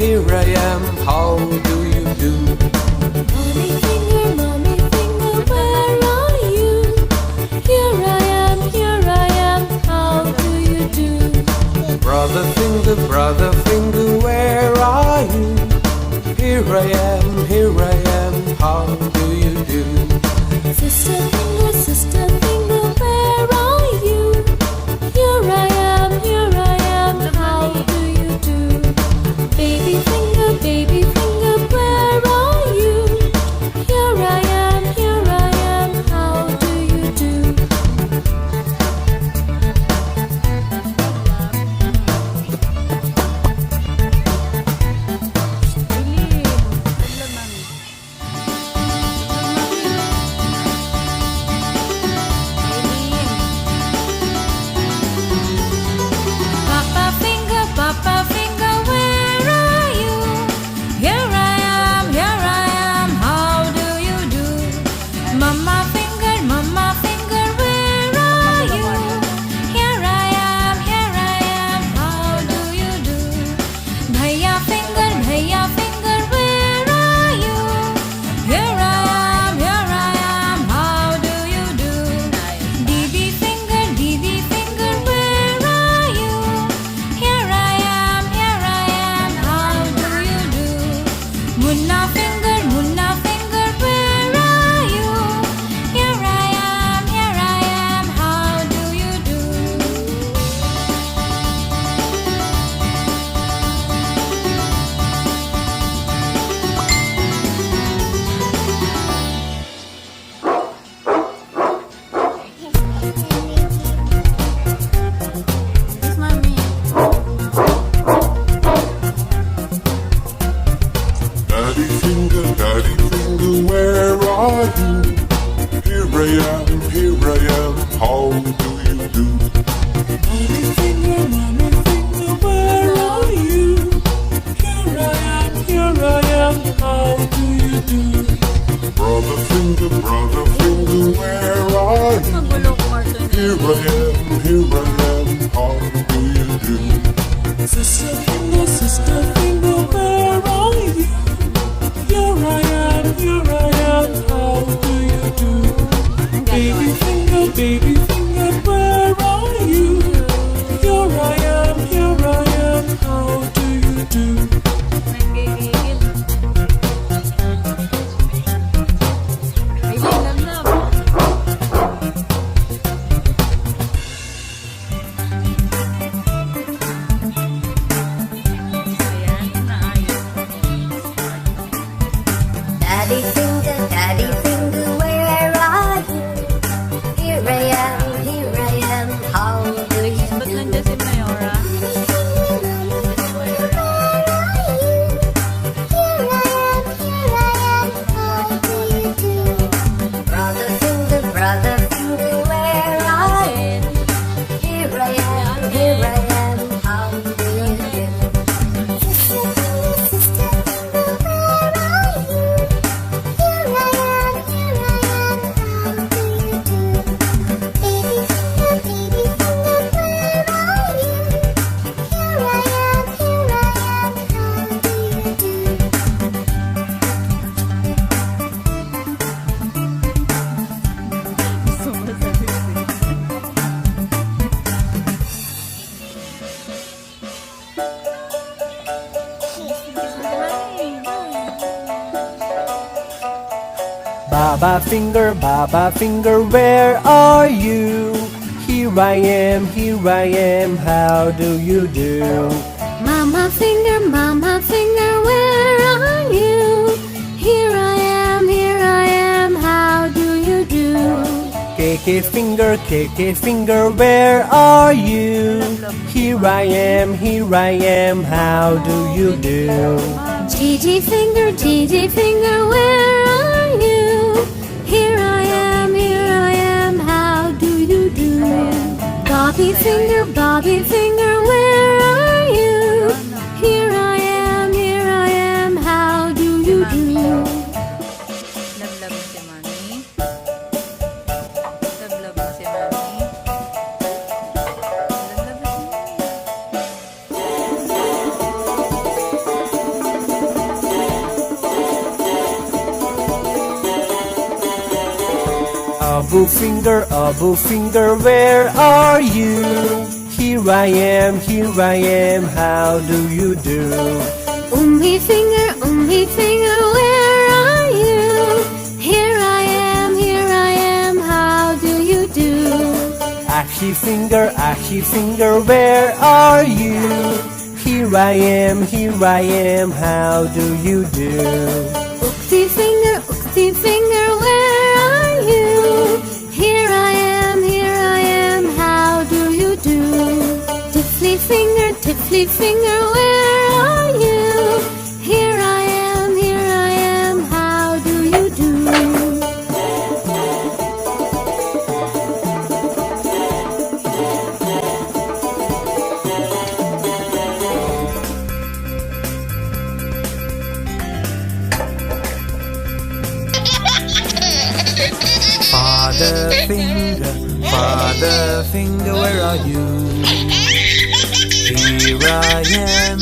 here I am, how do you do? Mommy finger, where are you? Here I am, how do you do? Brother finger, where are you? Here I am, how do you do? Sister finger, where are you? Here I am, how do you do? Baby finger, where are you? Here I am, how do you do? Papa finger, where are you? Here I am, how do you do? Mama finger, where are you? Here I am, how do you do? Bhaiya finger, where are you? Here I am, how do you do? Didi finger, where are you? Here I am, how do you do? Munna finger, where are you? Here I am, how do you do? Yes, mommy. Daddy finger, where are you? Here I am, how do you do? Mommy finger, where are you? Here I am, how do you do? Brother finger, where are you? Here I am, how do you do? Sister finger, where are you? Here I am, how do you do? Baby finger, where are you? Here I am, how do you do? Daddy finger, where are you? Here I am, how do you Ba't do? nandiyan si Mayora? Brother finger, where are you? Here I am, how do you do? Sister finger, where are you? Here I am, how do you do? Baby finger, where are you? Here I am, how do you do? Baba finger, where are you? Here I am, how do you do? Mama finger, where are you? Here I am, how do you do? KK finger, where are you? Here I am, how do you do? GG finger, where are you? Here I am, how do you do? Bobby finger, where are you? Here I am, how do you do? Love si Mami. Love mo si Mami. Love mo si Mami. Abu finger, where are you? Here I am, how do you do? Ummi finger, where are you? Here I am, how do you do? Ashy finger, where are you? Here I am, how do you do? Uksi finger, where are you? Here I am, how do you do? Tiffly finger, where are you? Here I am, how do you do? Father finger, where are you? Here I am,